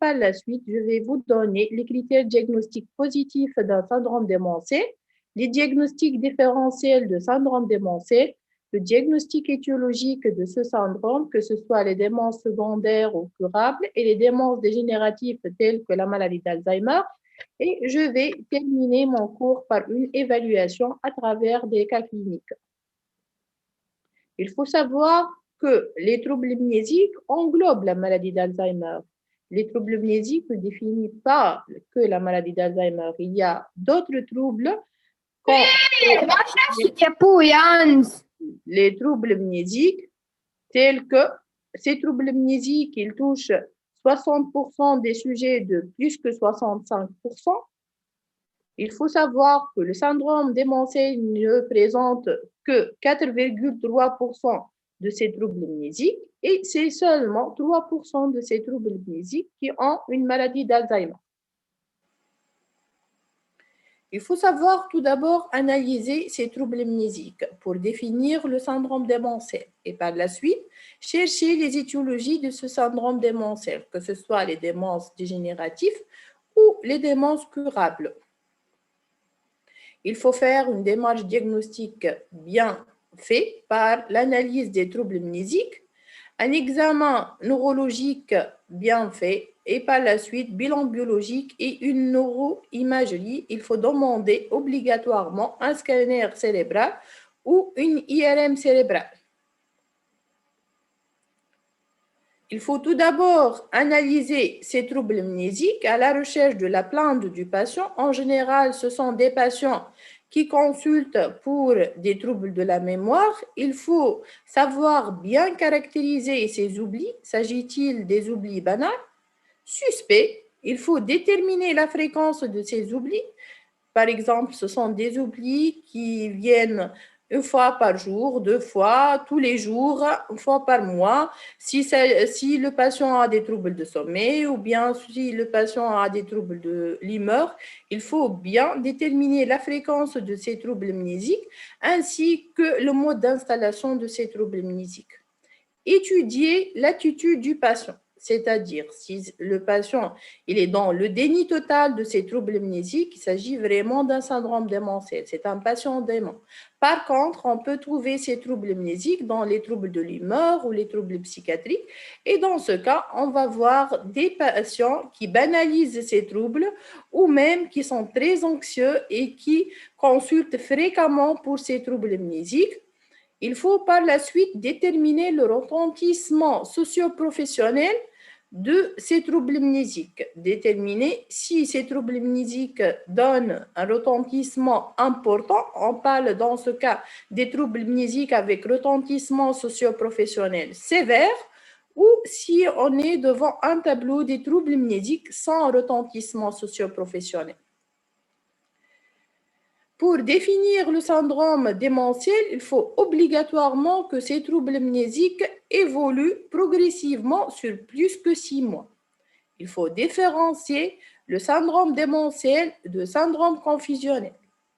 par la suite, je vais vous donner les critères diagnostiques positifs d'un syndrome démentiel, les diagnostics différentiels de syndrome démentiel, le diagnostic étiologique de ce syndrome, que ce soit les démences secondaires ou curables et les démences dégénératives telles que la maladie d'Alzheimer. Et je vais terminer mon cours par une évaluation à travers des cas cliniques. Il faut savoir que les troubles mnésiques englobent la maladie d'Alzheimer. Les troubles mnésiques ne définissent pas que la maladie d'Alzheimer. Il y a d'autres troubles les troubles mnésiques, tels que ces troubles mnésiques, ils touchent 60% des sujets de plus que 65%. Il faut savoir que le syndrome démentiel ne présente que 4,3% de ces troubles mnésiques et c'est seulement 3% de ces troubles mnésiques qui ont une maladie d'Alzheimer. Il faut savoir tout d'abord analyser ces troubles mnésiques pour définir le syndrome démentiel et par la suite chercher les étiologies de ce syndrome démentiel, que ce soit les démences dégénératives ou les démences curables. Il faut faire une démarche diagnostique bien faite par l'analyse des troubles mnésiques, un examen neurologique bien fait et par la suite bilan biologique et une neuroimagerie. Il faut demander obligatoirement un scanner cérébral ou une IRM cérébrale. Il faut tout d'abord analyser ces troubles mnésiques à la recherche de la plainte du patient. En général, ce sont des patients qui consultent pour des troubles de la mémoire. Il faut savoir bien caractériser ces oublis. S'agit-il des oublis banals, suspects? Il faut déterminer la fréquence de ces oublis. Par exemple, ce sont des oublis qui viennent une fois par jour, 2 fois, tous les jours, une fois par mois. Si le patient a des troubles de sommeil ou bien si le patient a des troubles de l'humeur, il faut bien déterminer la fréquence de ces troubles mnésiques ainsi que le mode d'installation de ces troubles mnésiques. Étudier l'attitude du patient. C'est-à-dire, si le patient il est dans le déni total de ses troubles mnésiques, il s'agit vraiment d'un syndrome démentiel. C'est un patient dément. Par contre, on peut trouver ces troubles mnésiques dans les troubles de l'humeur ou les troubles psychiatriques. Et dans ce cas, on va voir des patients qui banalisent ces troubles ou même qui sont très anxieux et qui consultent fréquemment pour ces troubles mnésiques. Il faut par la suite déterminer le retentissement socio-professionnel de ces troubles mnésiques. Déterminer si ces troubles mnésiques donnent un retentissement important. On parle dans ce cas des troubles mnésiques avec retentissement socio-professionnel sévère ou si on est devant un tableau des troubles mnésiques sans retentissement socio-professionnel. Pour définir le syndrome démentiel, il faut obligatoirement que ces troubles mnésiques évoluent progressivement sur plus que 6 mois. Il faut différencier le syndrome démentiel de syndrome confusionnel.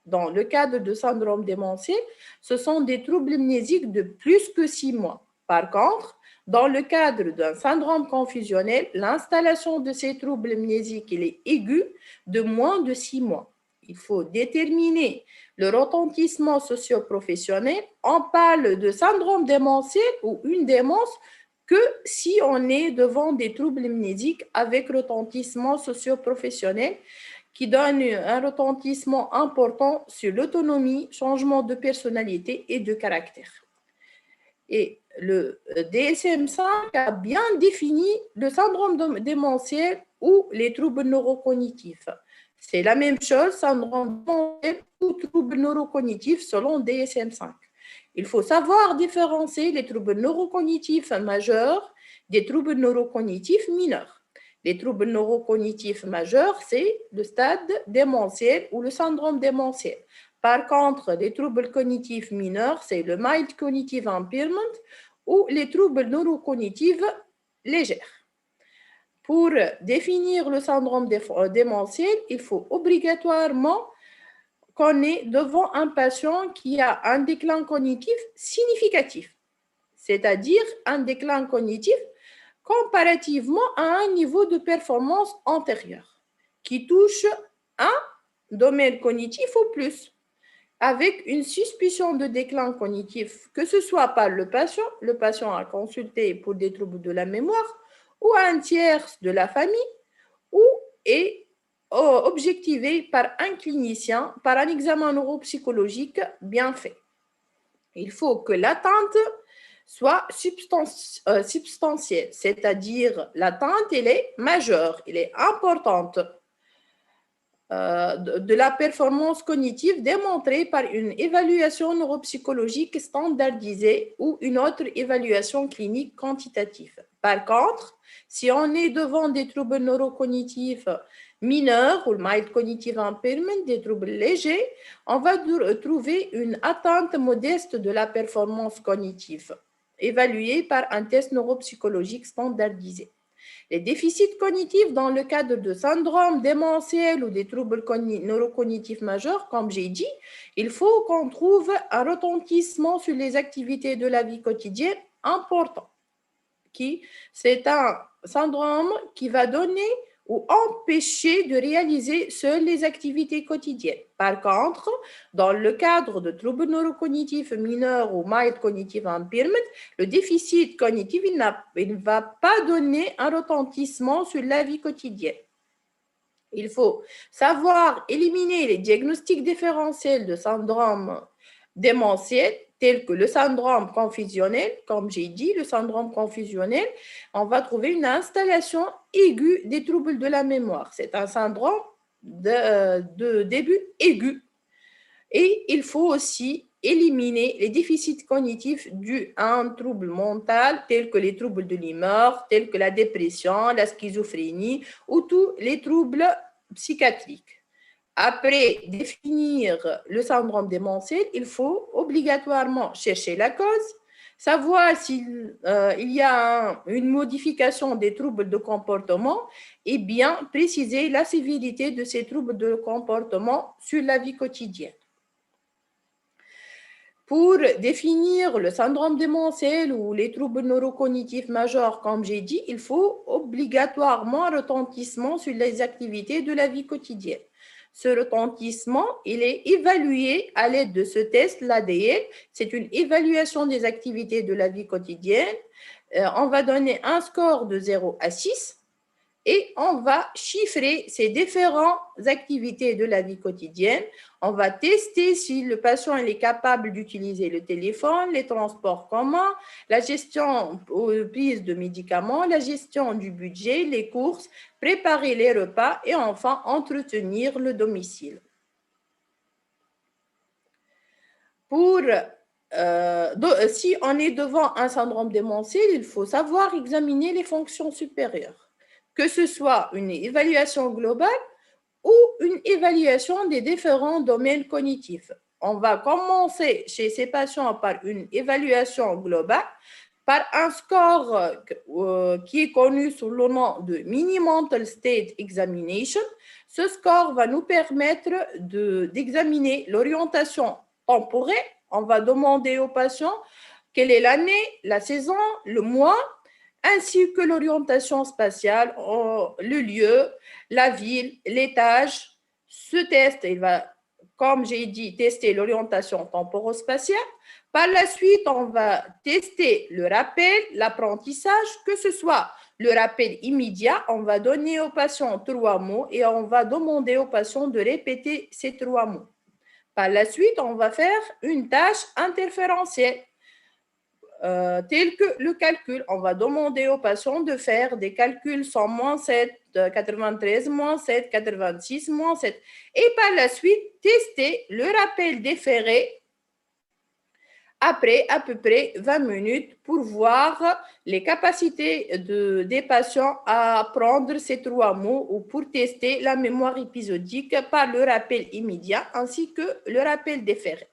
Dans le cadre de syndrome démentiel, ce sont des troubles mnésiques de plus que 6 mois. Par contre, dans le cadre d'un syndrome confusionnel, l'installation de ces troubles mnésiques est aiguë de moins de 6 mois. Il faut déterminer le retentissement socio-professionnel. On parle de syndrome démentiel ou une démence que si on est devant des troubles mnésiques avec retentissement socio-professionnel qui donne un retentissement important sur l'autonomie, changement de personnalité et de caractère. Et le DSM-5 a bien défini le syndrome démentiel ou les troubles neurocognitifs. C'est la même chose, syndrome démentiel ou troubles neurocognitifs selon DSM-5. Il faut savoir différencier les troubles neurocognitifs majeurs des troubles neurocognitifs mineurs. Les troubles neurocognitifs majeurs, c'est le stade démentiel ou le syndrome démentiel. Par contre, les troubles cognitifs mineurs, c'est le mild cognitive impairment ou les troubles neurocognitifs légers. Pour définir le syndrome démentiel, il faut obligatoirement qu'on est devant un patient qui a un déclin cognitif significatif, c'est-à-dire un déclin cognitif comparativement à un niveau de performance antérieur qui touche un domaine cognitif ou plus, avec une suspicion de déclin cognitif, que ce soit par le patient a consulté pour des troubles de la mémoire, ou un tiers de la famille, ou est objectivé par un clinicien, par un examen neuropsychologique bien fait. Il faut que l'atteinte soit substantielle, c'est-à-dire l'atteinte, elle est majeure, elle est importante de la performance cognitive démontrée par une évaluation neuropsychologique standardisée ou une autre évaluation clinique quantitative. Par contre, si on est devant des troubles neurocognitifs mineurs ou le mild cognitive impairment, des troubles légers, on va trouver une atteinte modeste de la performance cognitive, évaluée par un test neuropsychologique standardisé. Les déficits cognitifs dans le cadre de syndrome démentiel ou des troubles neurocognitifs majeurs, comme j'ai dit, il faut qu'on trouve un retentissement sur les activités de la vie quotidienne important. C'est un syndrome qui va donner ou empêcher de réaliser seules les activités quotidiennes. Par contre, dans le cadre de troubles neurocognitifs mineurs ou mild cognitive impairment, le déficit cognitif il ne va pas donner un retentissement sur la vie quotidienne. Il faut savoir éliminer les diagnostics différentiels de syndrome démentiel, tels que le syndrome confusionnel. Comme j'ai dit, le syndrome confusionnel, on va trouver une installation aiguë des troubles de la mémoire. C'est un syndrome de début aigu. Et il faut aussi éliminer les déficits cognitifs dus à un trouble mental, tels que les troubles de l'humeur, tels que la dépression, la schizophrénie ou tous les troubles psychiatriques. Après définir le syndrome démentiel, il faut obligatoirement chercher la cause, savoir s'il y a une modification des troubles de comportement et bien préciser la sévérité de ces troubles de comportement sur la vie quotidienne. Pour définir le syndrome démentiel ou les troubles neurocognitifs majeurs, comme j'ai dit, il faut obligatoirement un retentissement sur les activités de la vie quotidienne. Ce retentissement, il est évalué à l'aide de ce test, l'ADL. C'est une évaluation des activités de la vie quotidienne. On va donner un score de 0 à 6 et on va chiffrer ces différentes activités de la vie quotidienne. On va tester si le patient est capable d'utiliser le téléphone, les transports communs, la gestion prise de médicaments, la gestion du budget, les courses, préparer les repas et enfin entretenir le domicile. Si on est devant un syndrome démentiel, il faut savoir examiner les fonctions supérieures, que ce soit une évaluation globale ou une évaluation des différents domaines cognitifs. On va commencer chez ces patients par une évaluation globale, par un score qui est connu sous le nom de Mini Mental State Examination. Ce score va nous permettre d'examiner l'orientation temporelle. On va demander aux patients quelle est l'année, la saison, le mois, ainsi que l'orientation spatiale, le lieu, la ville, l'étage. Ce test, il va, comme j'ai dit, tester l'orientation temporo-spatiale. Par la suite, on va tester le rappel, l'apprentissage, que ce soit le rappel immédiat, on va donner au patient 3 mots et on va demander au patient de répéter ces 3 mots. Par la suite, on va faire une tâche interférentielle. Tel que le calcul. On va demander aux patients de faire des calculs 100 moins 7, 93 moins 7, 86 moins 7. Et par la suite, tester le rappel déféré après à peu près 20 minutes pour voir les capacités des patients à apprendre ces 3 mots ou pour tester la mémoire épisodique par le rappel immédiat ainsi que le rappel déféré.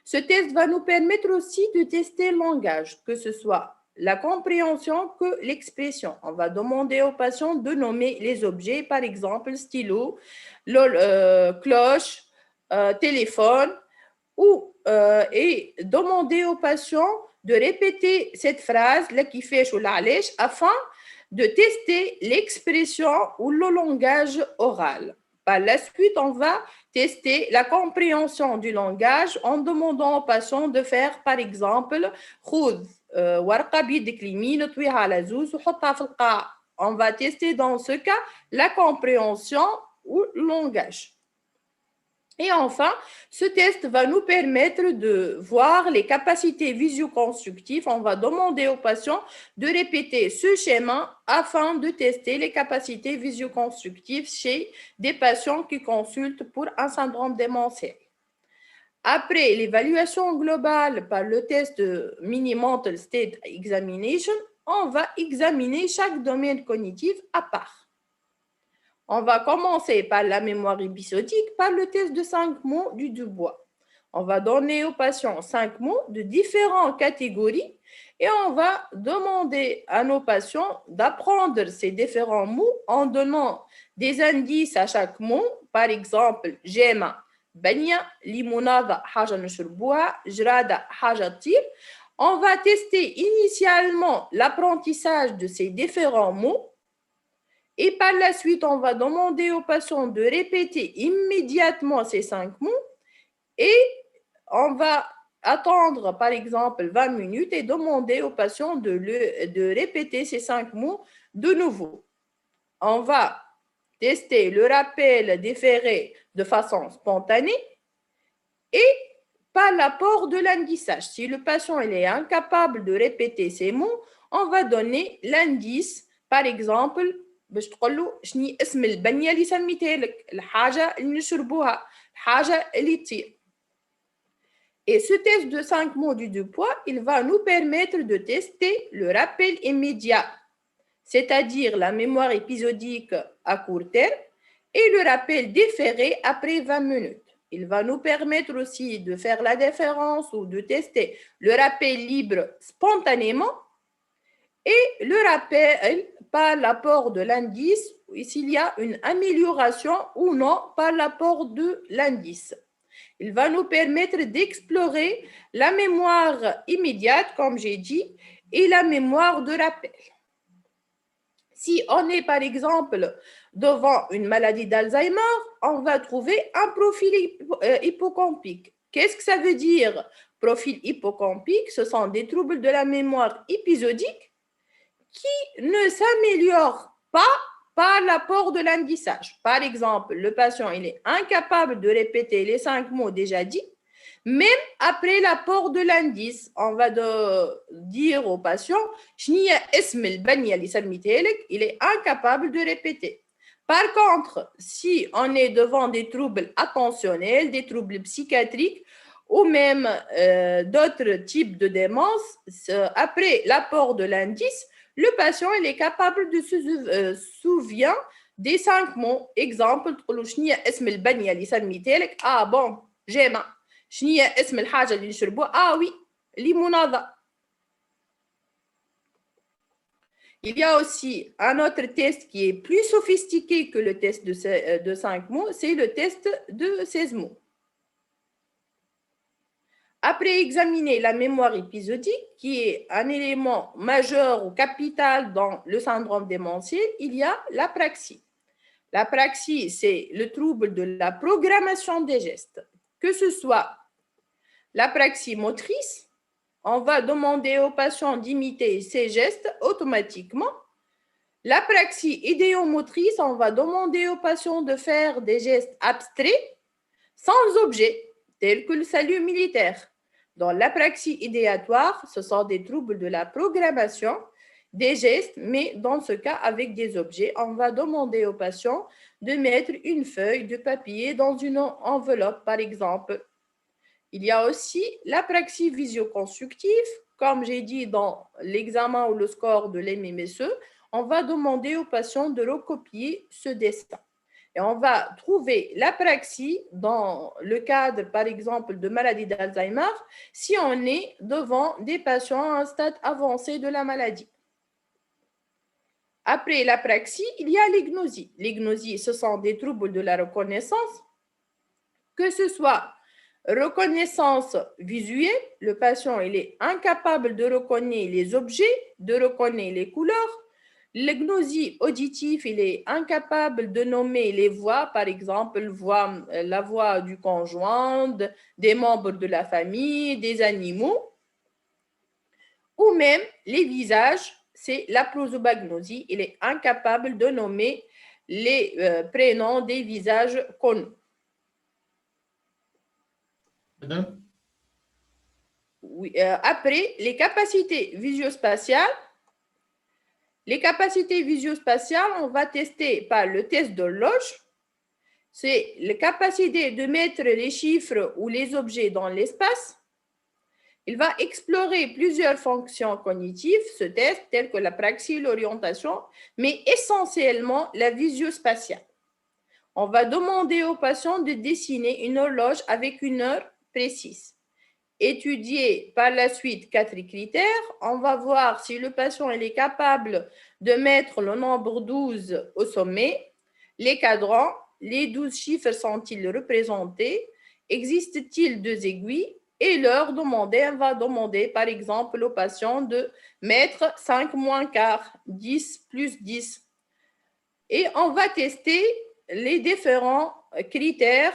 Ce test va nous permettre aussi de tester le langage, que ce soit la compréhension que l'expression. On va demander aux patients de nommer les objets, par exemple stylo, cloche, téléphone, et demander aux patients de répéter cette phrase, la kifesh ou la alèche, afin de tester l'expression ou le langage oral. Par la suite, on va tester la compréhension du langage en demandant aux patients de faire, par exemple, خذ ورقة بيدك اليمين طويها على زوز وحطها في القاع. On va tester dans ce cas la compréhension ou le langage. Et enfin, ce test va nous permettre de voir les capacités visio-constructives. On va demander aux patients de répéter ce schéma afin de tester les capacités visio-constructives chez des patients qui consultent pour un syndrome démentiel. Après l'évaluation globale par le test de Mini-Mental State Examination, on va examiner chaque domaine cognitif à part. On va commencer par la mémoire épisodique, par le test de 5 mots du Dubois. On va donner aux patients 5 mots de différentes catégories et on va demander à nos patients d'apprendre ces différents mots en donnant des indices à chaque mot. Par exemple, j'aime, bania, limonada, haja nshurboua, jrada, haja tir. On va tester initialement l'apprentissage de ces différents mots. Et par la suite, on va demander aux patients de répéter immédiatement ces 5 mots et on va attendre, par exemple, 20 minutes et demander aux patients de répéter ces 5 mots de nouveau. On va tester le rappel déféré de façon spontanée et par l'apport de l'indicage. Si le patient il est incapable de répéter ces mots, on va donner l'indice, par exemple, باش تقول له شنو اسم البنيه اللي سميتها لك الحاجه اللي نشربوها الحاجه اللي تطير. Et ce test de 5 mots du Dubois, il va nous permettre de tester le rappel immédiat, c'est-à-dire la mémoire épisodique à court terme et le rappel déféré après 20 minutes. Il va nous permettre aussi de faire la différence ou de tester le rappel libre spontanément et le rappel par l'apport de l'indice, s'il y a une amélioration ou non par l'apport de l'indice. Il va nous permettre d'explorer la mémoire immédiate, comme j'ai dit, et la mémoire de rappel. Si on est par exemple devant une maladie d'Alzheimer, on va trouver un profil hippocampique. Qu'est-ce que ça veut dire? Profil hippocampique, ce sont des troubles de la mémoire épisodique qui ne s'améliore pas par l'apport de l'indicage. Par exemple, le patient il est incapable de répéter les 5 mots déjà dits, même après l'apport de l'indice. On va dire au patient, il est incapable de répéter. Par contre, si on est devant des troubles attentionnels, des troubles psychiatriques, ou même d'autres types de démence, après l'apport de l'indice, le patient il est capable de se souvenir des 5 mots. Exemple, تقول له شنو هي اسم البنيه اللي سميتها لك؟ بون جامع. شنو هي اسم الحاجه اللي نشربوها؟ وي ليموناده. Il y a aussi un autre test qui est plus sophistiqué que le test de 5 mots, c'est le test de 16 mots. Après examiner la mémoire épisodique, qui est un élément majeur ou capital dans le syndrome démentiel, il y a l'apraxie. L'apraxie, c'est le trouble de la programmation des gestes. Que ce soit l'apraxie motrice, on va demander au patient d'imiter ces gestes automatiquement. L'apraxie idéomotrice, on va demander au patient de faire des gestes abstraits sans objet, tels que le salut militaire. Dans l'apraxie idéatoire, ce sont des troubles de la programmation des gestes, mais dans ce cas, avec des objets, on va demander au patient de mettre une feuille de papier dans une enveloppe, par exemple. Il y a aussi l'apraxie visio-constructive. Comme j'ai dit dans l'examen ou le score de l'MMSE, on va demander au patient de recopier ce dessin. Et on va trouver l'apraxie dans le cadre, par exemple, de maladie d'Alzheimer, si on est devant des patients à un stade avancé de la maladie. Après l'apraxie, il y a l'ignosie. L'ignosie, ce sont des troubles de la reconnaissance, que ce soit Reconnaissance visuelle, le patient il est incapable de reconnaître les objets, de reconnaître les couleurs. Le gnosie auditif, il est incapable de nommer les voix, par exemple la voix du conjoint, des membres de la famille, des animaux, ou même les visages, c'est la prosopagnosie, il est incapable de nommer les prénoms des visages connus. Madame? Oui, après, les capacités visio-spatiales, on va tester par le test d'horloge. C'est la capacité de mettre les chiffres ou les objets dans l'espace. Il va explorer plusieurs fonctions cognitives, ce test, telles que la praxis, l'orientation, mais essentiellement la visio-spatiale. On va demander au patient de dessiner une horloge avec une heure précise. Étudier par la suite 4 critères. On va voir si le patient est capable de mettre le nombre 12 au sommet, les cadrans, les 12 chiffres sont-ils représentés, existe-t-il 2 aiguilles et l'heure demandée, on va demander par exemple au patient de mettre 5 moins quart, 10 plus 10. Et on va tester les différents critères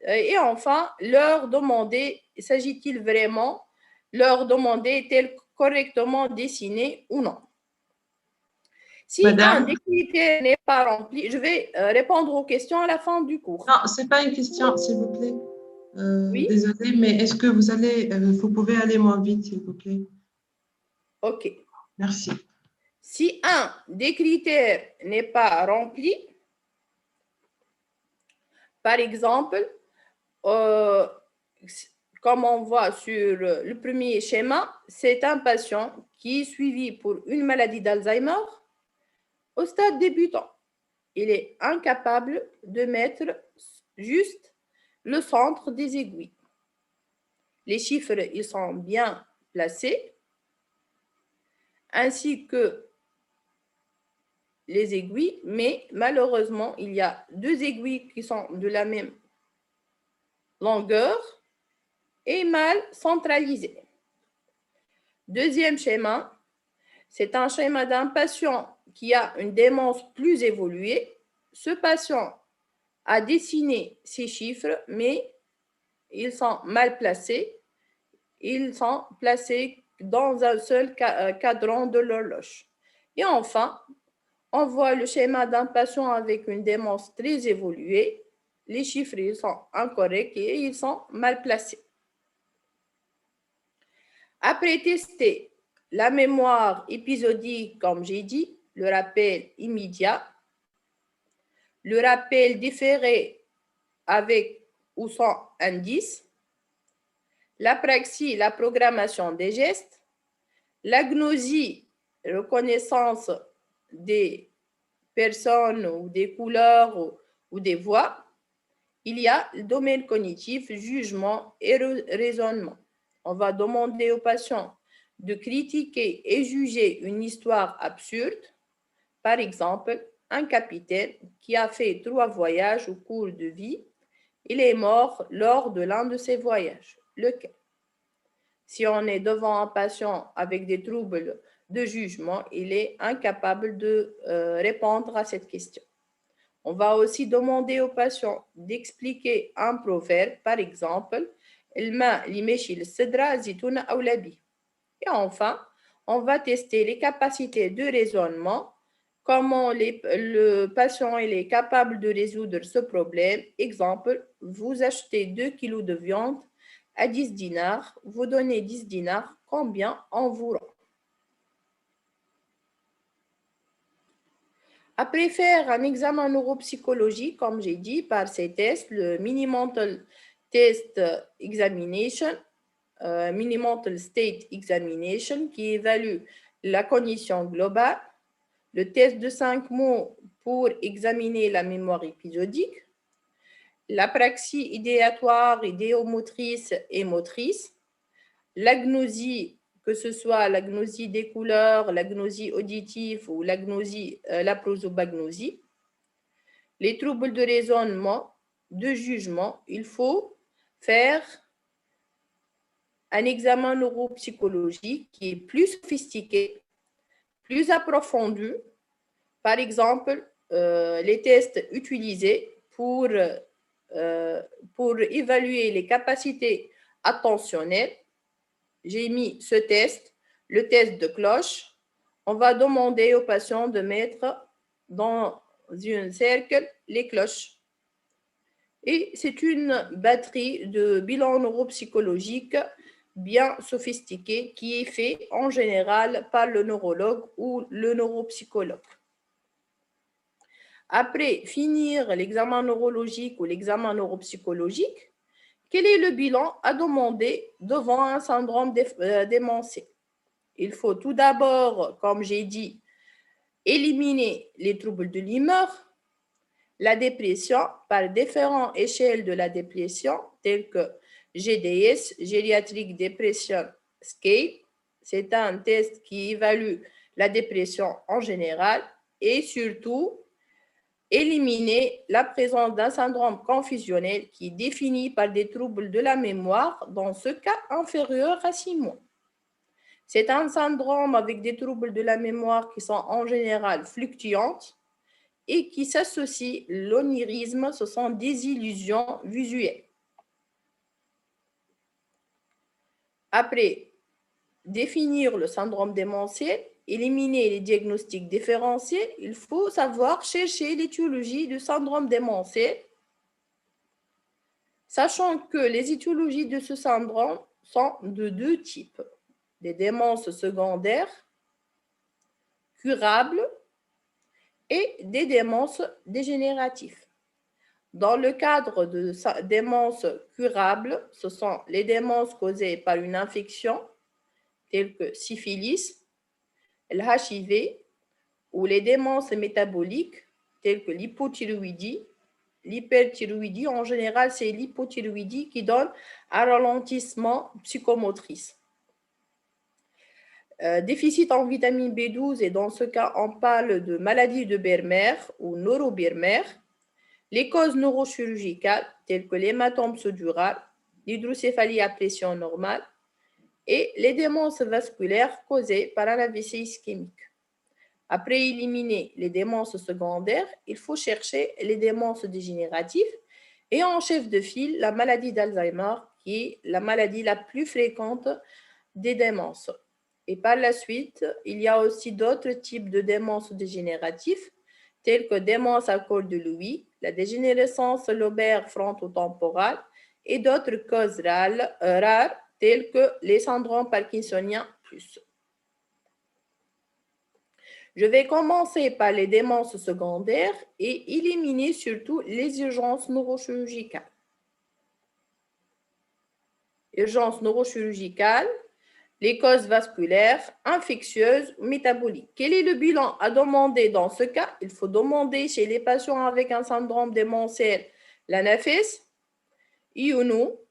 et enfin, leur demander, s'agit-il vraiment, leur demander est-elle correctement dessinée ou non. Si un des critères n'est pas rempli, je vais répondre aux questions à la fin du cours. Non, ce n'est pas une question, s'il vous plaît. Oui? Désolée, mais est-ce que vous pouvez aller moins vite, s'il vous plaît? OK. Merci. Si un des critères n'est pas rempli, par exemple, comme on voit sur le premier schéma, c'est un patient qui est suivi pour une maladie d'Alzheimer au stade débutant. Il est incapable de mettre juste le centre des aiguilles. Les chiffres, ils sont bien placés, ainsi que les aiguilles, mais malheureusement, il y a 2 aiguilles qui sont de la même longueur et mal centralisées. Deuxième schéma, c'est un schéma d'un patient qui a une démence plus évoluée. Ce patient a dessiné ces chiffres, mais ils sont mal placés. Ils sont placés dans un seul cadran de l'horloge. Et enfin, on voit le schéma d'un patient avec une démence très évoluée. Les chiffres ils sont incorrects et ils sont mal placés. Après tester la mémoire épisodique, comme j'ai dit, le rappel immédiat, le rappel différé avec ou sans indice, la praxis, la programmation des gestes, la gnosie, reconnaissance des personnes ou des couleurs ou des voix. Il y a le domaine cognitif, jugement et raisonnement. On va demander aux patients de critiquer et juger une histoire absurde. Par exemple, un capitaine qui a fait 3 voyages au cours de vie, il est mort lors de l'un de ces voyages. Lequel? Si on est devant un patient avec des troubles de jugement, il est incapable de répondre à cette question. On va aussi demander au patient d'expliquer un proverbe, par exemple, et enfin, on va tester les capacités de raisonnement, comment le patient il est capable de résoudre ce problème. Exemple, vous achetez 2 kilos de viande à 10 dinars, vous donnez 10 dinars, combien on vous rend? Après faire un examen neuropsychologique, comme j'ai dit, par ces tests, le Mini-Mental Test Examination, Mini-Mental State Examination, qui évalue la cognition globale, le test de 5 mots pour examiner la mémoire épisodique, la praxie idéatoire, idéomotrice et motrice, l'agnosie, que ce soit l'agnosie des couleurs, l'agnosie auditive ou la prosopagnosie, les troubles de raisonnement, de jugement, il faut faire un examen neuropsychologique qui est plus sophistiqué, plus approfondi. Par exemple, les tests utilisés pour évaluer les capacités attentionnelles. J'ai mis ce test, le test de cloche. On va demander aux patients de mettre dans un cercle les cloches. Et c'est une batterie de bilan neuropsychologique bien sophistiquée qui est fait en général par le neurologue ou le neuropsychologue. Après finir l'examen neurologique ou l'examen neuropsychologique, quel est le bilan à demander devant un syndrome démentiel? Il faut tout d'abord, comme j'ai dit, éliminer les troubles de l'humeur, la dépression par différentes échelles de la dépression, telles que GDS, Geriatric Depression Scale. C'est un test qui évalue la dépression en général et surtout éliminer la présence d'un syndrome confusionnel qui est défini par des troubles de la mémoire, dans ce cas inférieur à 6 mois. C'est un syndrome avec des troubles de la mémoire qui sont en général fluctuants et qui s'associent à l'onirisme, ce sont des illusions visuelles. Après définir le syndrome démentiel, éliminer les diagnostics différentiels, il faut savoir chercher l'étiologie du syndrome démentiel, sachant que les étiologies de ce syndrome sont de deux types, des démences secondaires, curables, et des démences dégénératives. Dans le cadre de démences curables, ce sont les démences causées par une infection, telles que syphilis, le HIV, ou les démences métaboliques, telles que l'hypothyroïdie. L'hyperthyroïdie, en général, c'est l'hypothyroïdie qui donne un ralentissement psychomotrice. Déficit en vitamine B12, et dans ce cas, on parle de maladie de Bermer ou neurobermer. Les causes neurochirurgicales, telles que l'hématome sous-dural, l'hydrocéphalie à pression normale et les démences vasculaires causées par un AVC ischémique. Après éliminer les démences secondaires, il faut chercher les démences dégénératives et en chef de file, la maladie d'Alzheimer, qui est la maladie la plus fréquente des démences. Et par la suite, il y a aussi d'autres types de démences dégénératives, telles que démence à col de Lewy, la dégénérescence lobaire frontotemporale et d'autres causes rares, telles que les syndromes parkinsoniens plus. Je vais commencer par les démences secondaires et éliminer surtout les urgences neurochirurgicales. Urgences neurochirurgicales, les causes vasculaires, infectieuses ou métaboliques. Quel est le bilan à demander dans ce cas? Il faut demander chez les patients avec un syndrome démentiel l'anaphyse, IONO,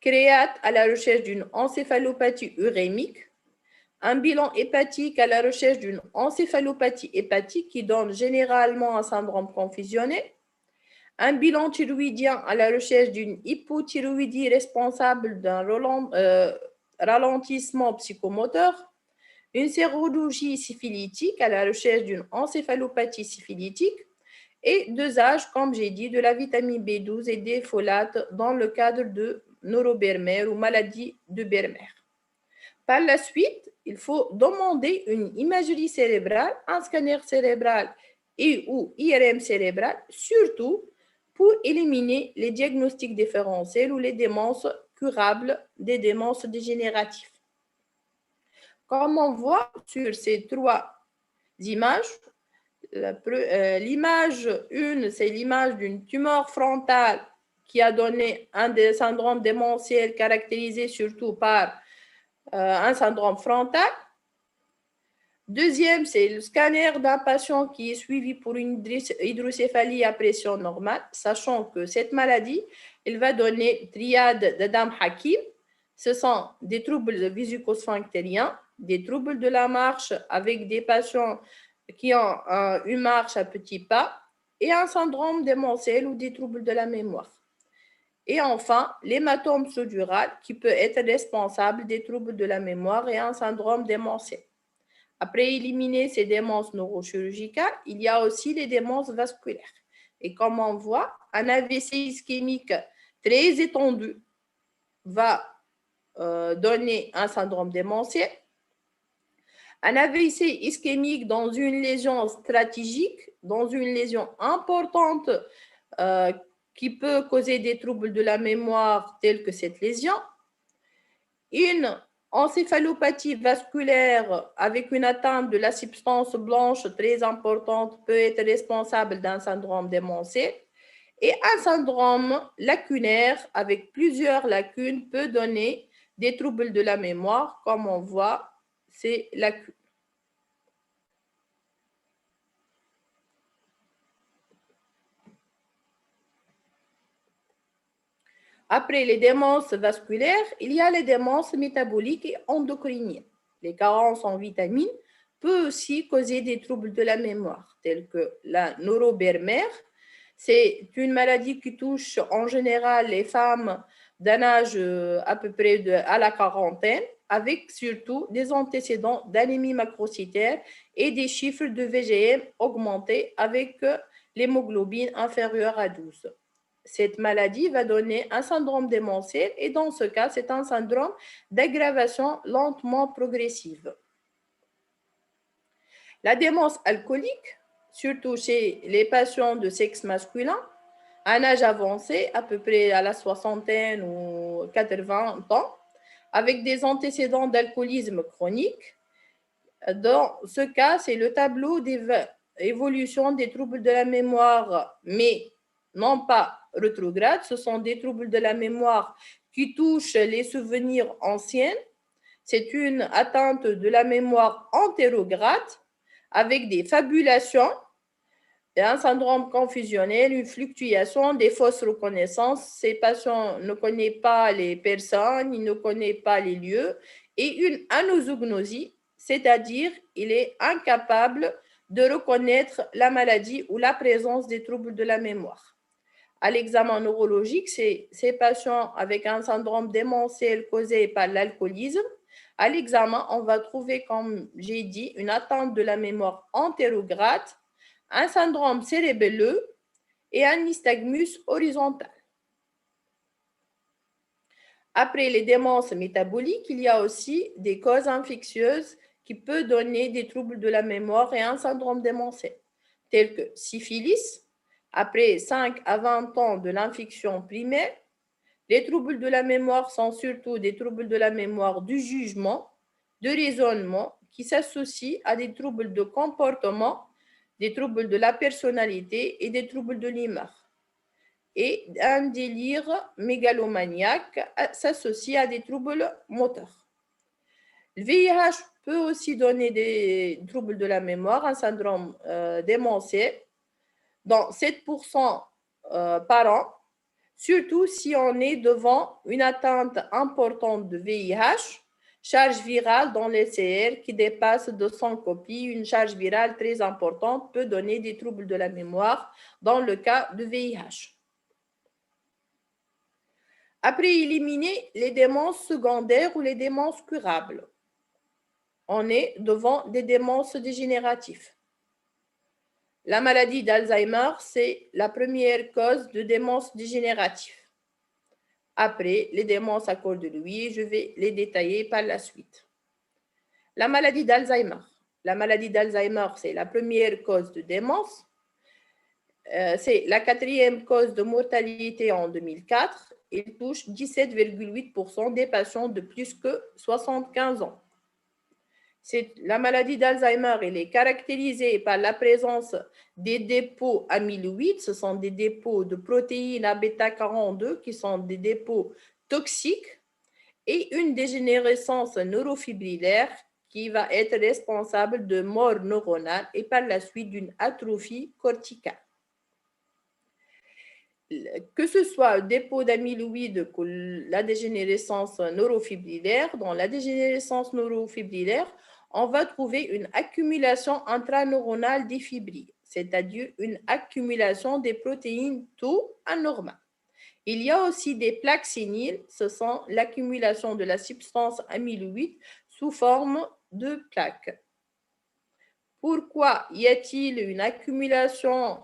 créate à la recherche d'une encéphalopathie urémique, un bilan hépatique à la recherche d'une encéphalopathie hépatique qui donne généralement un syndrome confusionnel, un bilan thyroïdien à la recherche d'une hypothyroïdie responsable d'un ralentissement psychomoteur, une sérologie syphilitique à la recherche d'une encéphalopathie syphilitique et dosage, comme j'ai dit, de la vitamine B12 et des folates dans le cadre de neurobermer ou maladie de Bermer. Par la suite, il faut demander une imagerie cérébrale, un scanner cérébral et ou IRM cérébral, surtout pour éliminer les diagnostics différentiels ou les démences curables des démences dégénératives. Comme on voit sur ces trois images, l'image 1, c'est l'image d'une tumeur frontale qui a donné un syndrome démentiel caractérisé surtout par un syndrome frontal. Deuxième, c'est le scanner d'un patient qui est suivi pour une hydrocéphalie à pression normale, sachant que cette maladie, elle va donner triade d'Adam Hakim. Ce sont des troubles vésico-sphinctériens, des troubles de la marche avec des patients qui ont une marche à petits pas et un syndrome démentiel ou des troubles de la mémoire. Et enfin, l'hématome sous-dural qui peut être responsable des troubles de la mémoire et un syndrome démentiel. Après éliminer ces démences neurochirurgicales, il y a aussi les démences vasculaires. Et comme on voit, un AVC ischémique très étendu va donner un syndrome démentiel. Un AVC ischémique dans une lésion stratégique, dans une lésion importante qui peut causer des troubles de la mémoire tels que cette lésion. Une encéphalopathie vasculaire avec une atteinte de la substance blanche très importante peut être responsable d'un syndrome démentiel. Et un syndrome lacunaire avec plusieurs lacunes peut donner des troubles de la mémoire, comme on voit ces lacunes. Après les démences vasculaires, il y a les démences métaboliques et endocriniennes. Les carences en vitamines peuvent aussi causer des troubles de la mémoire, tels que la neurobermère. C'est une maladie qui touche en général les femmes d'un âge à peu près à la quarantaine, avec surtout des antécédents d'anémie macrocytaire et des chiffres de VGM augmentés avec l'hémoglobine inférieure à 12. Cette maladie va donner un syndrome démentiel et dans ce cas, c'est un syndrome d'aggravation lentement progressive. La démence alcoolique, surtout chez les patients de sexe masculin, à un âge avancé, à peu près à la soixantaine ou 80 ans, avec des antécédents d'alcoolisme chronique. Dans ce cas, c'est le tableau d'évolution des troubles de la mémoire, mais non pas rétrogrades, ce sont des troubles de la mémoire qui touchent les souvenirs anciens. C'est une atteinte de la mémoire antérograde avec des fabulations, un syndrome confusionnel, une fluctuation, des fausses reconnaissances. Ces patients ne connaissent pas les personnes, ils ne connaissent pas les lieux, et une anosognosie, c'est-à-dire il est incapable de reconnaître la maladie ou la présence des troubles de la mémoire. À l'examen neurologique, c'est ces patients avec un syndrome démentiel causé par l'alcoolisme. À l'examen, on va trouver, comme j'ai dit, une atteinte de la mémoire antérograde, un syndrome cérébelleux et un nystagmus horizontal. Après les démences métaboliques, il y a aussi des causes infectieuses qui peuvent donner des troubles de la mémoire et un syndrome démentiel, tels que syphilis, après 5 à 20 ans de l'infection primaire. Les troubles de la mémoire sont surtout des troubles de la mémoire du jugement, de raisonnement, qui s'associent à des troubles de comportement, des troubles de la personnalité et des troubles de l'humeur. Et un délire mégalomaniaque s'associe à des troubles moteurs. Le VIH peut aussi donner des troubles de la mémoire, un syndrome démentiel, dans 7% par an, surtout si on est devant une atteinte importante de VIH, charge virale dans les CR qui dépasse 200 copies. Une charge virale très importante peut donner des troubles de la mémoire dans le cas de VIH. Après éliminer les démences secondaires ou les démences curables, on est devant des démences dégénératives. La maladie d'Alzheimer, c'est la première cause de démence dégénérative. Après, les démences à col de Lewy, je vais les détailler par la suite. La maladie d'Alzheimer. La maladie d'Alzheimer, c'est la première cause de démence. C'est la 4e cause de mortalité en 2004. Il touche 17,8% des patients de plus que 75 ans. La maladie d'Alzheimer, elle est caractérisée par la présence des dépôts amyloïdes. Ce sont des dépôts de protéines à bêta-42 qui sont des dépôts toxiques et une dégénérescence neurofibrillaire qui va être responsable de mort neuronale et par la suite d'une atrophie corticale. Que ce soit le dépôt d'amyloïdes ou la dégénérescence neurofibrillaire, dans la dégénérescence neurofibrillaire, on va trouver une accumulation intraneuronale des fibrilles, c'est-à-dire une accumulation des protéines tau anormales. Il y a aussi des plaques séniles, ce sont l'accumulation de la substance amyloïde sous forme de plaques. Pourquoi y a-t-il une accumulation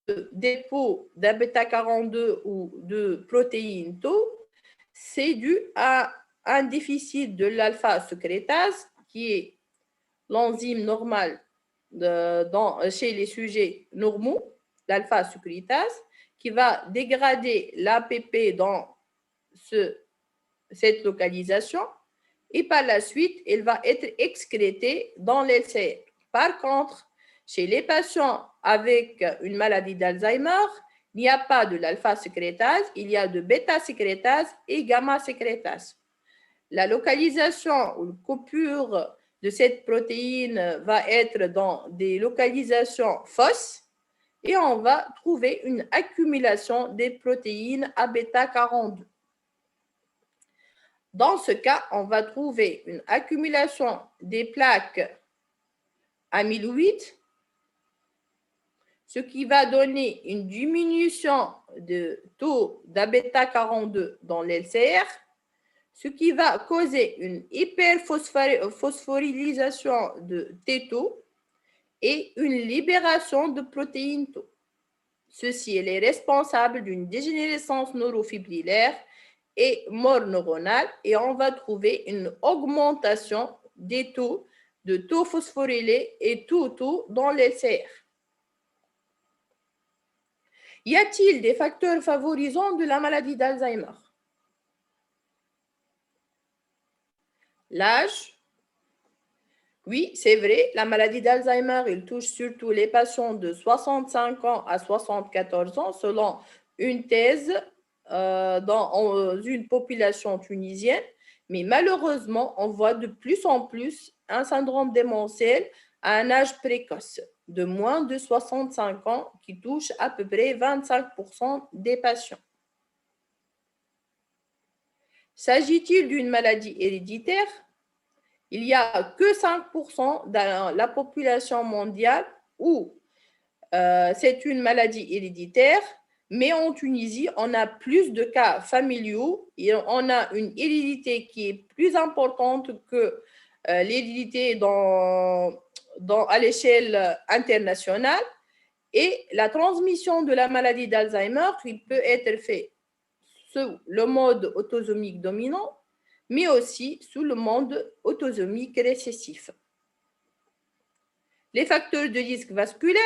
de dépôt d'ABETA42 ou de protéines Tau? C'est dû à un déficit de l'alpha-sécrétase, qui est l'enzyme normale chez les sujets normaux, l'alpha-sécrétase, qui va dégrader l'APP dans cette localisation et par la suite, elle va être excrétée dans l'LCR. Par contre, chez les patients avec une maladie d'Alzheimer, il n'y a pas de l'alpha-sécrétase, il y a de bêta-sécrétase et gamma-sécrétase. La localisation ou la coupure de cette protéine va être dans des localisations fausses et on va trouver une accumulation des protéines Abeta42. Dans ce cas, on va trouver une accumulation des plaques amyloïdes, ce qui va donner une diminution de taux d'ABETA42 dans l'LCR, ce qui va causer une hyperphosphorylation de T-tau et une libération de protéines tau. Ceci est responsable d'une dégénérescence neurofibrillaire et mort neuronale, et on va trouver une augmentation des taux de taux phosphorylés et tau dans les LCR. Y a-t-il des facteurs favorisants de la maladie d'Alzheimer? L'âge. Oui, c'est vrai, la maladie d'Alzheimer, il touche surtout les patients de 65 ans à 74 ans, selon une thèse dans une population tunisienne. Mais malheureusement, on voit de plus en plus un syndrome démentiel à un âge précoce de moins de 65 ans qui touche à peu près 25% des patients. S'agit-il d'une maladie héréditaire? Il n'y a que 5% dans la population mondiale où c'est une maladie héréditaire, mais en Tunisie, on a plus de cas familiaux et on a une hérédité qui est plus importante que l'hérédité à l'échelle internationale. Et la transmission de la maladie d'Alzheimer, il peut être fait sous le mode autosomique dominant, mais aussi sous le mode autosomique récessif. Les facteurs de risque vasculaire,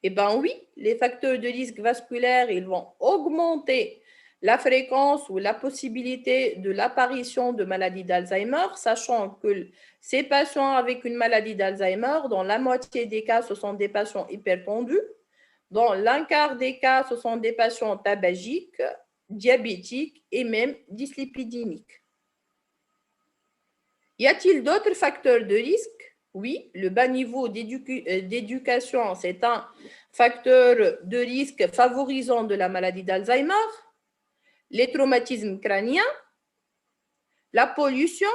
eh bien oui, les facteurs de risque vasculaire, ils vont augmenter la fréquence ou la possibilité de l'apparition de maladies d'Alzheimer, sachant que ces patients avec une maladie d'Alzheimer, dans la moitié des cas, ce sont des patients hypertendus. Dans l'un quart des cas, ce sont des patients tabagiques, diabétiques et même dyslipidémiques. Y a-t-il d'autres facteurs de risque? Oui, le bas niveau d'éducation, c'est un facteur de risque favorisant de la maladie d'Alzheimer. Les traumatismes crâniens, la pollution,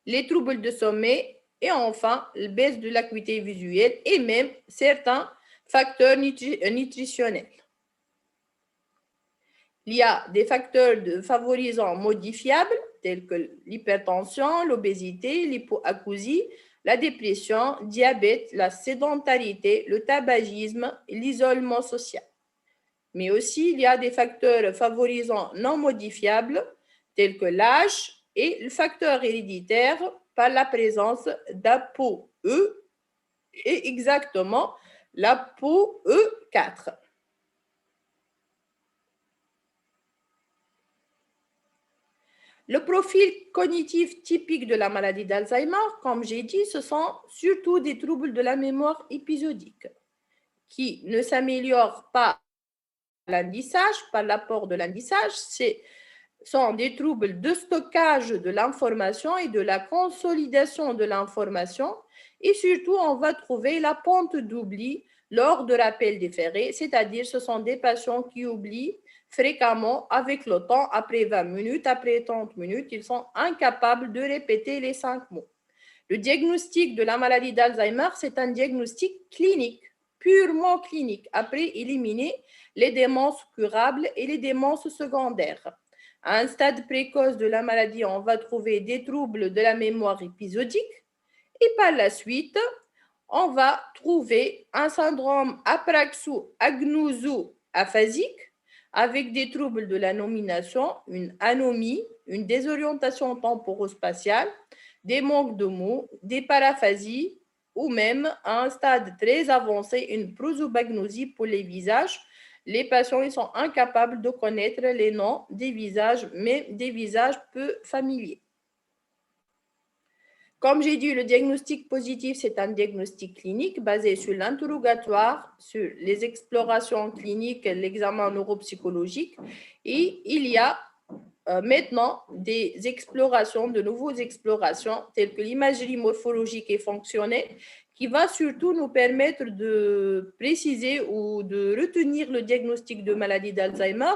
les troubles de sommeil et enfin, la baisse de l'acuité visuelle et même certains facteurs nutritionnels. Il y a des facteurs favorisants modifiables tels que l'hypertension, l'obésité, l'hypoacousie, la dépression, le diabète, la sédentarité, le tabagisme et l'isolement social. Mais aussi, il y a des facteurs favorisants non modifiables tels que l'âge et le facteur héréditaire par la présence d'ApoE et exactement l'ApoE4. Le profil cognitif typique de la maladie d'Alzheimer, comme j'ai dit, ce sont surtout des troubles de la mémoire épisodique qui ne s'améliorent pas par l'apport de l'indissage. Ce sont des troubles de stockage de l'information et de la consolidation de l'information. Et surtout, on va trouver la pente d'oubli lors de rappels différés, c'est-à-dire ce sont des patients qui oublient fréquemment avec le temps, après 20 minutes, après 30 minutes, ils sont incapables de répéter les 5 mots. Le diagnostic de la maladie d'Alzheimer, c'est un diagnostic clinique, purement clinique, après éliminer les démences curables et les démences secondaires. À un stade précoce de la maladie, on va trouver des troubles de la mémoire épisodique et par la suite, on va trouver un syndrome apraxo-agnouso-aphasique avec des troubles de la nomination, une anomie, une désorientation temporospatiale, des manques de mots, des paraphasies ou même à un stade très avancé, une prosopagnosie pour les visages. Les patients ils sont incapables de connaître les noms des visages, même des visages peu familiers. Comme j'ai dit, le diagnostic positif, c'est un diagnostic clinique basé sur l'interrogatoire, sur les explorations cliniques, l'examen neuropsychologique. Et il y a maintenant des explorations, de nouvelles explorations, telles que l'imagerie morphologique et fonctionnelle, qui va surtout nous permettre de préciser ou de retenir le diagnostic de maladie d'Alzheimer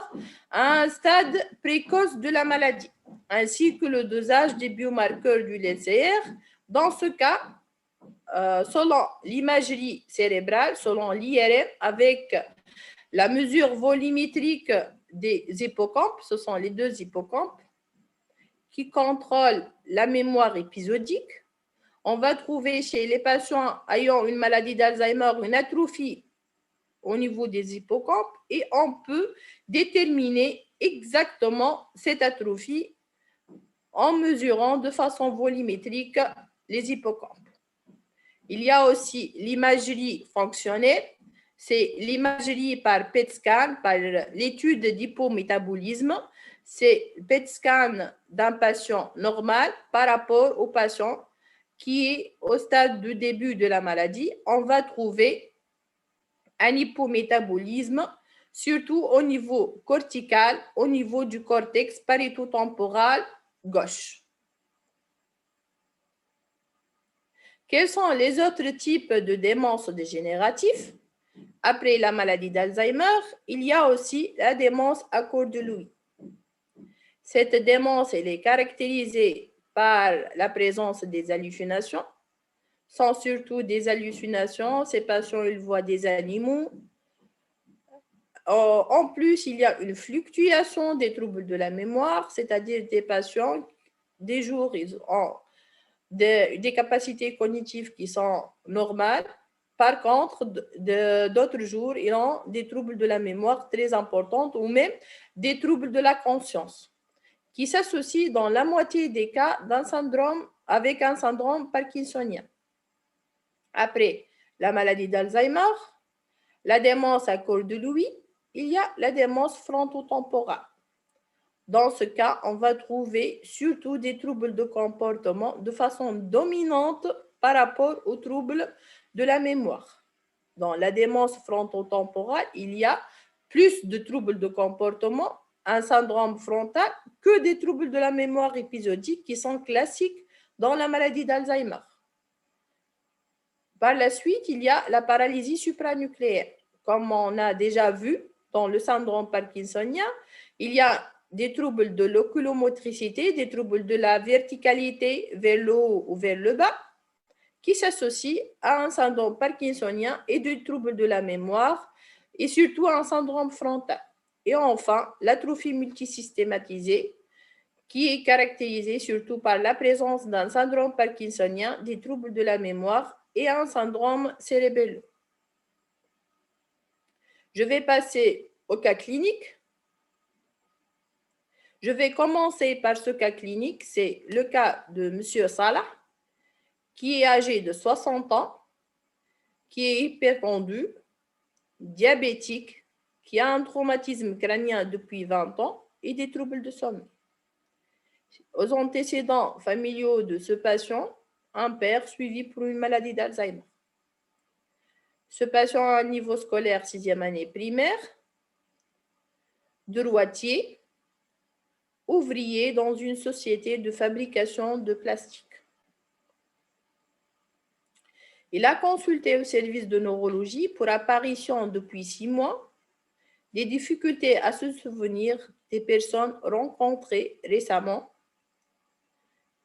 à un stade précoce de la maladie, ainsi que le dosage des biomarqueurs du LCR. Dans ce cas, selon l'imagerie cérébrale, selon l'IRM, avec la mesure volumétrique des hippocampes, ce sont les deux hippocampes qui contrôlent la mémoire épisodique. On va trouver chez les patients ayant une maladie d'Alzheimer une atrophie au niveau des hippocampes et on peut déterminer exactement cette atrophie en mesurant de façon volumétrique les hippocampes. Il y a aussi l'imagerie fonctionnelle, c'est l'imagerie par PET scan, par l'étude d'hypométabolisme. C'est PET scan d'un patient normal par rapport au patient qui est au stade du début de la maladie. On va trouver un hypométabolisme, surtout au niveau cortical, au niveau du cortex parieto-temporal gauche. Quels sont les autres types de démence dégénérative? Après la maladie d'Alzheimer, il y a aussi la démence à court de Lewy. Cette démence elle est caractérisée par la présence des hallucinations. Sont surtout des hallucinations. Ces patients ils voient des animaux. En plus, il y a une fluctuation des troubles de la mémoire, c'est-à-dire des patients, des jours, ils ont des capacités cognitives qui sont normales. Par contre, d'autres jours, ils ont des troubles de la mémoire très importants ou même des troubles de la conscience qui s'associent dans la moitié des cas d'un syndrome avec un syndrome parkinsonien. Après la maladie d'Alzheimer, la démence à col de Lewy, il y a la démence frontotemporale. Dans ce cas, on va trouver surtout des troubles de comportement de façon dominante par rapport aux troubles de la mémoire. Dans la démence frontotemporale, il y a plus de troubles de comportement, un syndrome frontal, que des troubles de la mémoire épisodique qui sont classiques dans la maladie d'Alzheimer. Par la suite, il y a la paralysie supranucléaire. Comme on a déjà vu dans le syndrome parkinsonien, il y a des troubles de l'oculomotricité, des troubles de la verticalité vers le haut ou vers le bas, qui s'associent à un syndrome parkinsonien et des troubles de la mémoire, et surtout à un syndrome frontal. Et enfin, l'atrophie multisystématisée, qui est caractérisée surtout par la présence d'un syndrome parkinsonien, des troubles de la mémoire et un syndrome cérébelleux. Je vais passer au cas clinique. Je vais commencer par ce cas clinique, c'est le cas de M. Salah, qui est âgé de 60 ans, qui est hypertendu, diabétique, qui a un traumatisme crânien depuis 20 ans et des troubles de sommeil. Aux antécédents familiaux de ce patient, un père suivi pour une maladie d'Alzheimer. Ce patient a un niveau scolaire 6e année primaire, droitier, ouvrier dans une société de fabrication de plastique. Il a consulté au service de neurologie pour apparition depuis 6 mois, des difficultés à se souvenir des personnes rencontrées récemment,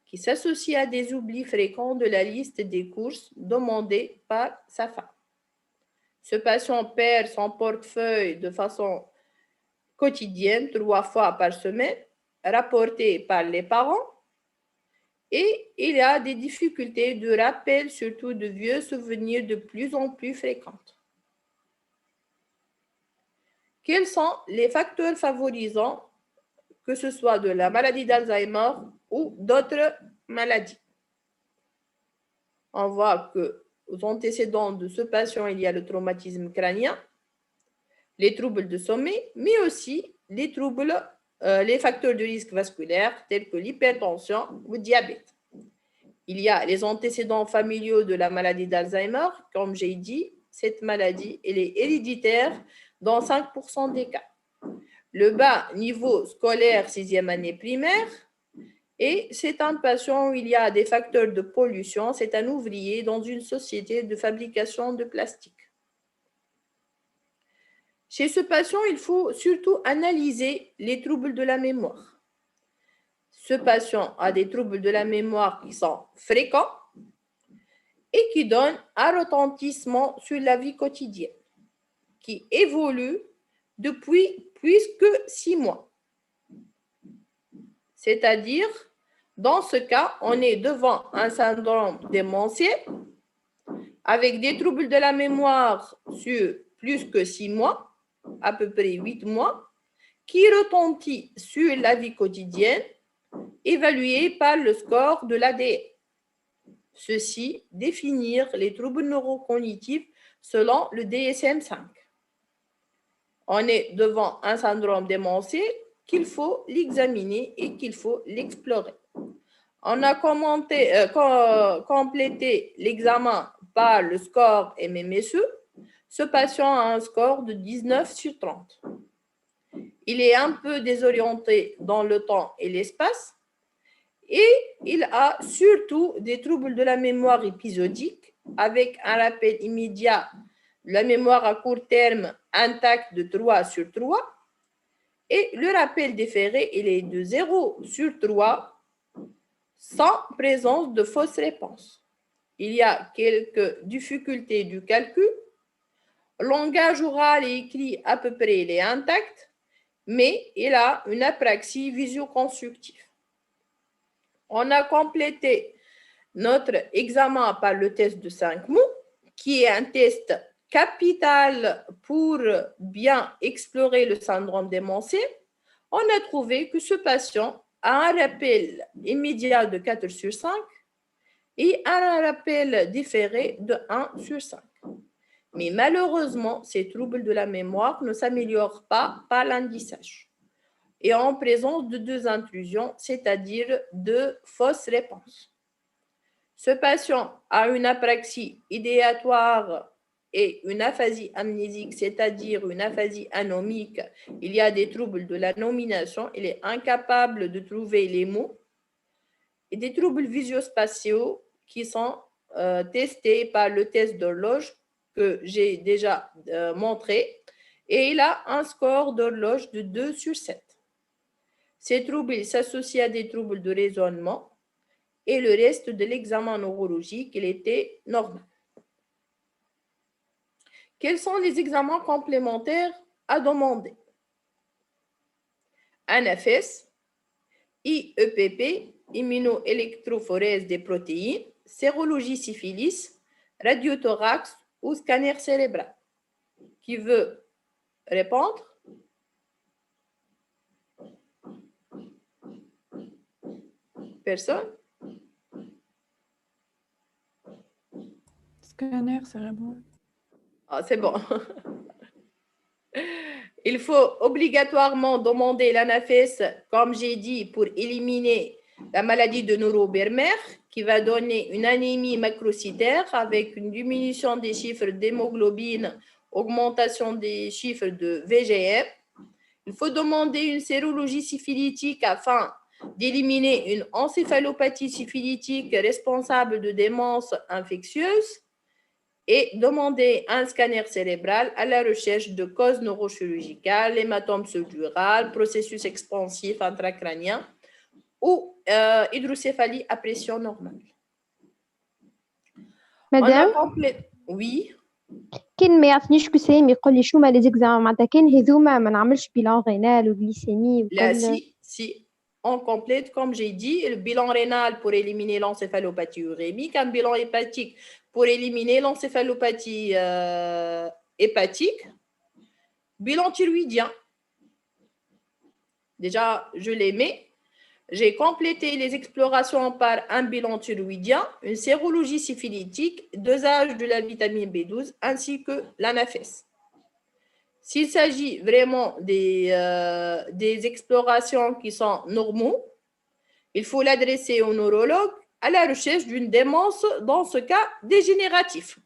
qui s'associent à des oublis fréquents de la liste des courses demandées par sa femme. Ce patient perd son portefeuille de façon quotidienne, 3 fois par semaine, rapporté par les parents. Et il y a des difficultés de rappel, surtout de vieux souvenirs de plus en plus fréquentes. Quels sont les facteurs favorisants, que ce soit de la maladie d'Alzheimer ou d'autres maladies? On voit que aux antécédents de ce patient, il y a le traumatisme crânien, les troubles de sommeil, mais aussi les troubles, les facteurs de risque vasculaire tels que l'hypertension ou le diabète. Il y a les antécédents familiaux de la maladie d'Alzheimer. Comme j'ai dit, cette maladie, elle est héréditaire dans 5% des cas. Le bas niveau scolaire, 6e année primaire, et c'est un patient où il y a des facteurs de pollution. C'est un ouvrier dans une société de fabrication de plastique. Chez ce patient, il faut surtout analyser les troubles de la mémoire. Ce patient a des troubles de la mémoire qui sont fréquents et qui donnent un retentissement sur la vie quotidienne, qui évolue depuis plus que 6 mois. C'est-à-dire, dans ce cas, on est devant un syndrome démentiel avec des troubles de la mémoire sur plus que 6 mois, à peu près 8 mois, qui retentit sur la vie quotidienne, évalué par le score de l'ADN. Ceci, définir les troubles neurocognitifs selon le DSM-5. On est devant un syndrome démentiel qu'il faut l'examiner et qu'il faut l'explorer. On a complété l'examen par le score MMSE. Ce patient a un score de 19 sur 30. Il est un peu désorienté dans le temps et l'espace et il a surtout des troubles de la mémoire épisodique avec un rappel immédiat de la mémoire à court terme intacte de 3 sur 3 et le rappel différé, il est de 0 sur 3 sans présence de fausses réponses. Il y a quelques difficultés du calcul. Le langage oral et écrit à peu près il est intact, mais il a une apraxie visio-constructive. On a complété notre examen par le test de 5 mots, qui est un test capital pour bien explorer le syndrome démentiel. On a trouvé que ce patient a un rappel immédiat de 4 sur 5 et un rappel différé de 1 sur 5. Mais malheureusement, ces troubles de la mémoire ne s'améliorent pas par l'indissage et en présence de 2 intrusions, c'est-à-dire de fausses réponses. Ce patient a une apraxie idéatoire et une aphasie amnésique, c'est-à-dire une aphasie anomique. Il y a des troubles de la nomination, il est incapable de trouver les mots, et des troubles visio-spatiaux qui sont testés par le test d'horloge que j'ai déjà montré, et il a un score d'horloge de 2 sur 7. Ces troubles s'associent à des troubles de raisonnement et le reste de l'examen neurologique, il était normal. Quels sont les examens complémentaires à demander? ANAFES, IEPP, immunoélectrophorèse des protéines, sérologie syphilis, radiothorax ou scanner cérébral. Qui veut répondre? Personne? Scanner cérébral. Ah, c'est bon. Il faut obligatoirement demander l'ANAFES, comme j'ai dit, pour éliminer la maladie de Neuro-Bermer, qui va donner une anémie macrocytaire avec une diminution des chiffres d'hémoglobine, augmentation des chiffres de VGF. Il faut demander une sérologie syphilitique afin d'éliminer une encéphalopathie syphilitique responsable de démence infectieuse et demander un scanner cérébral à la recherche de causes neurochirurgicales, hématome subdural, processus expansif intracrânien ou hydrocéphalie à pression normale. Madame, Oui. كان ما يعرفنيش كسام يقول لي شو ما لي زيكزام معناتها كان هذوما ما نعملش بيلان رينال وغليسيمي Là, وكل. si on complète, comme j'ai dit, le bilan rénal pour éliminer l'encéphalopathie urémique, un bilan hépatique pour éliminer l'encéphalopathie hépatique, bilan thyroïdien. Déjà, je les mets. J'ai complété les explorations par un bilan thyroïdien, une sérologie syphilitique, dosage de la vitamine B12 ainsi que l'anafès. S'il s'agit vraiment des explorations qui sont normaux, il faut l'adresser au neurologue à la recherche d'une démence, dans ce cas dégénératif.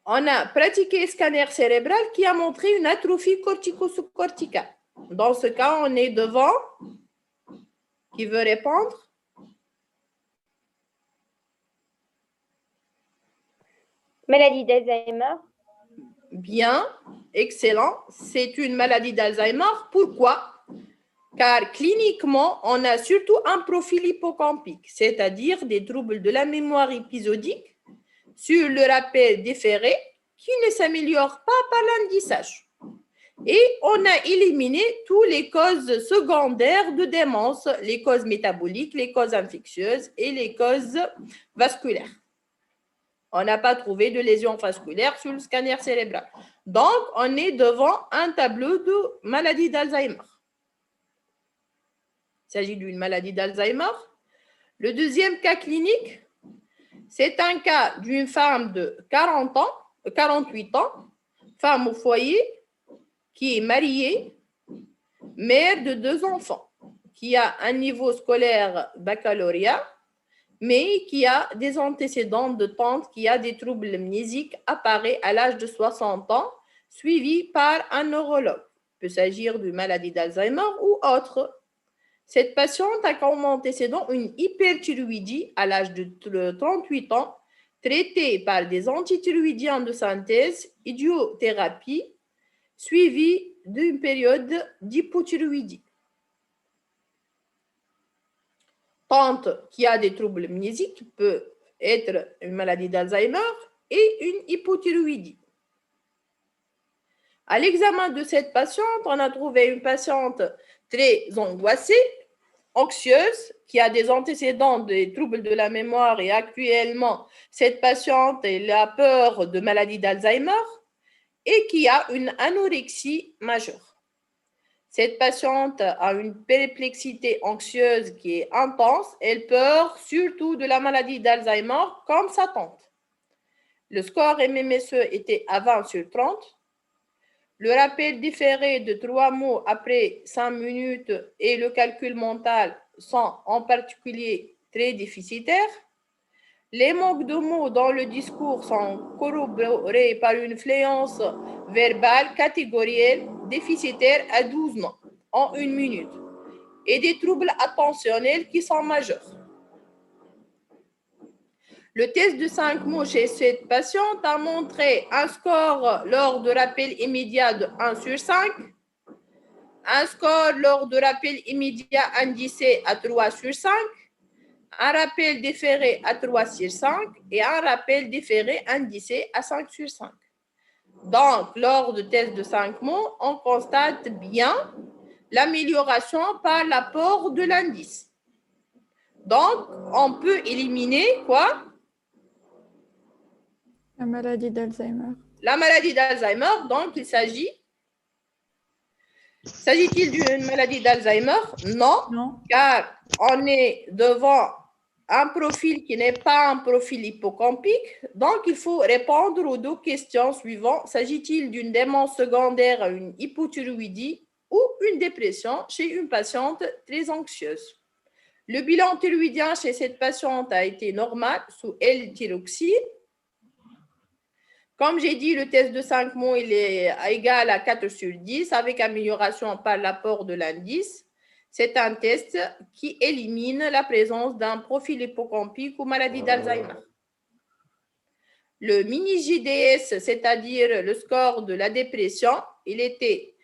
On a pratiqué un scanner cérébral qui a montré une atrophie cortico-sous-corticale. Dans ce cas, on est devant. Qui veut répondre? Maladie d'Alzheimer. Bien, excellent. C'est une maladie d'Alzheimer. Pourquoi? Car cliniquement, on a surtout un profil hippocampique, c'est-à-dire des troubles de la mémoire épisodique sur le rappel différé qui ne s'améliore pas par l'indissage. Et on a éliminé toutes les causes secondaires de démence, les causes métaboliques, les causes infectieuses et les causes vasculaires. On n'a pas trouvé de lésions vasculaires sur le scanner cérébral. Donc, on est devant un tableau de maladie d'Alzheimer. Il s'agit d'une maladie d'Alzheimer. Le deuxième cas clinique, c'est un cas d'une femme de 48 ans, femme au foyer, qui est mariée, mère de 2 enfants, qui a un niveau scolaire baccalauréat, mais qui a des antécédents de tante qui a des troubles mnésiques apparaît à l'âge de 60 ans, suivi par un neurologue. Il peut s'agir d'une maladie d'Alzheimer ou autre. Cette patiente a comme antécédent une hyperthyroïdie à l'âge de 38 ans, traitée par des antithyroïdiens de synthèse, idiothérapie, suivie d'une période d'hypothyroïdie. Tante qui a des troubles mnésiques peut être une maladie d'Alzheimer et une hypothyroïdie. À l'examen de cette patiente, on a trouvé une patiente très angoissée, anxieuse, qui a des antécédents des troubles de la mémoire et actuellement, cette patiente elle a peur de maladie d'Alzheimer et qui a une anorexie majeure. Cette patiente a une perplexité anxieuse qui est intense. Elle peur surtout de la maladie d'Alzheimer comme sa tante. Le score MMSE était à 20 sur 30. Le rappel différé de 3 mots après 5 minutes et le calcul mental sont en particulier très déficitaires. Les manques de mots dans le discours sont corroborés par une fluence verbale catégorielle déficitaire à 12 mots en 1 minute et des troubles attentionnels qui sont majeurs. Le test de 5 mots chez cette patiente a montré un score lors de rappel immédiat de 1 sur 5, un score lors de rappel immédiat indicé à 3 sur 5, un rappel différé à 3 sur 5 et un rappel différé indicé à 5 sur 5. Donc, lors du test de 5 mots, on constate bien l'amélioration par l'apport de l'indice. Donc, on peut éliminer quoi? La maladie d'Alzheimer. La maladie d'Alzheimer, donc il s'agit. S'agit-il d'une maladie d'Alzheimer? Non, car on est devant un profil qui n'est pas un profil hippocampique. Donc, il faut répondre aux 2 questions suivantes. S'agit-il d'une démence secondaire à une hypothyroïdie ou une dépression chez une patiente très anxieuse? Le bilan thyroïdien chez cette patiente a été normal sous L-thyroxine. Comme j'ai dit, le test de 5 mots il est égal à 4 sur 10 avec amélioration par l'apport de l'indice. C'est un test qui élimine la présence d'un profil hippocampique ou maladie d'Alzheimer. Le mini-JDS, c'est-à-dire le score de la dépression, il était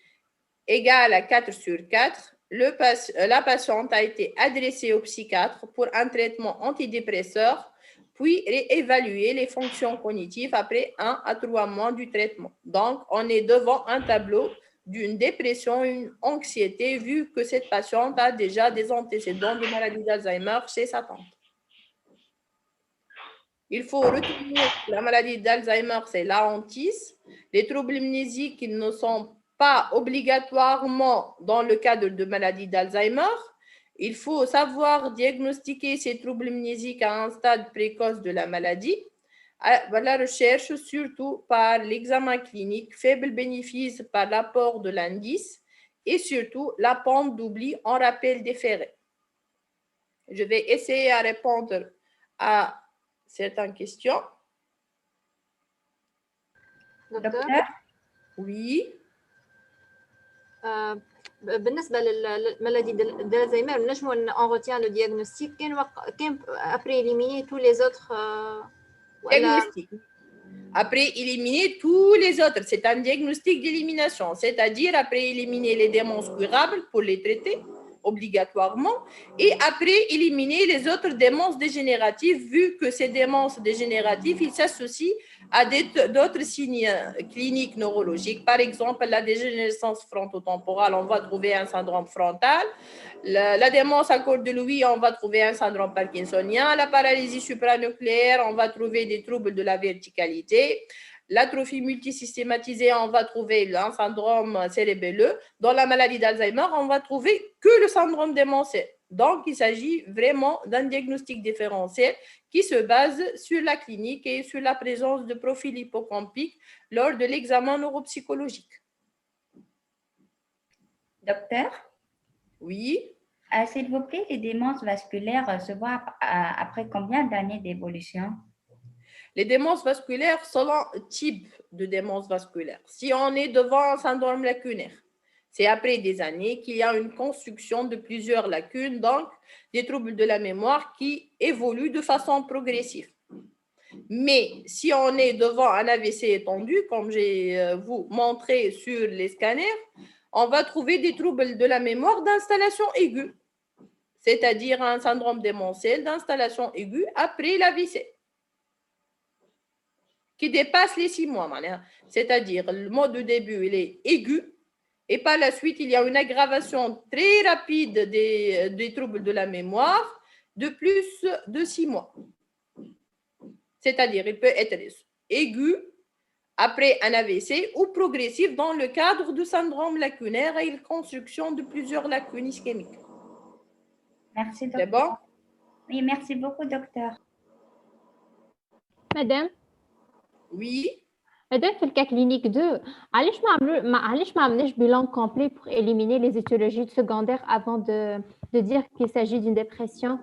égal à 4 sur 4. La patiente a été adressée au psychiatre pour un traitement antidépresseur puis réévaluer les fonctions cognitives après 1 à 3 mois du traitement. Donc, on est devant un tableau d'une dépression, une anxiété, vu que cette patiente a déjà des antécédents de maladie d'Alzheimer chez sa tante. Il faut retenir que la maladie d'Alzheimer, c'est la hantise. Les troubles mnésiques ils ne sont pas obligatoirement dans le cadre de maladie d'Alzheimer. Il faut savoir diagnostiquer ces troubles mnésiques à un stade précoce de la maladie. La recherche, surtout par l'examen clinique, faible bénéfice par l'apport de l'indice et surtout la pente d'oubli en rappel des ferrets. Je vais essayer à répondre à certaines questions. دكتور Oui. بالنسبة للمالادي d'Alzheimer نجموا on retient le diagnostic كان après éliminer tous les autres Diagnostic. Après éliminer tous les autres, c'est un diagnostic d'élimination, c'est-à-dire après éliminer les démences curables pour les traiter obligatoirement et après éliminer les autres démences dégénératives vu que ces démences dégénératives ils s'associent à d'autres signes cliniques neurologiques. Par exemple, la dégénérescence frontotemporale, on va trouver un syndrome frontal. La démence à corde de Lewy, on va trouver un syndrome parkinsonien. La paralysie supranucléaire, on va trouver des troubles de la verticalité. L'atrophie multisystématisée, on va trouver un syndrome cérébelleux. Dans la maladie d'Alzheimer, on va trouver que le syndrome démentiel. Donc, il s'agit vraiment d'un diagnostic différentiel qui se base sur la clinique et sur la présence de profils hippocampiques lors de l'examen neuropsychologique. Docteur, Oui. s'il vous plaît, les démences vasculaires se voient après combien d'années d'évolution? Les démences vasculaires selon type de démence vasculaire. Si on est devant un syndrome lacunaire, c'est après des années qu'il y a une construction de plusieurs lacunes, donc des troubles de la mémoire qui évoluent de façon progressive. Mais si on est devant un AVC étendu, comme j'ai vous montré sur les scanners, on va trouver des troubles de la mémoire d'installation aiguë, c'est-à-dire un syndrome démentiel d'installation aiguë après l'AVC, qui dépasse les 6 mois. C'est-à-dire, le mode de début, il est aigu, et par la suite, il y a une aggravation très rapide des troubles de la mémoire de plus de 6 mois. C'est-à-dire, il peut être aigu après un AVC ou progressif dans le cadre du syndrome lacunaire et la construction de plusieurs lacunes ischémiques. Merci, docteur. C'est bon? Oui, merci beaucoup, docteur. مدام Oui. مدام في الكا كلينيك 2 علاش ما عملناش bilan complet pour éliminer les étiologies secondaires avant de dire qu'il s'agit d'une dépression?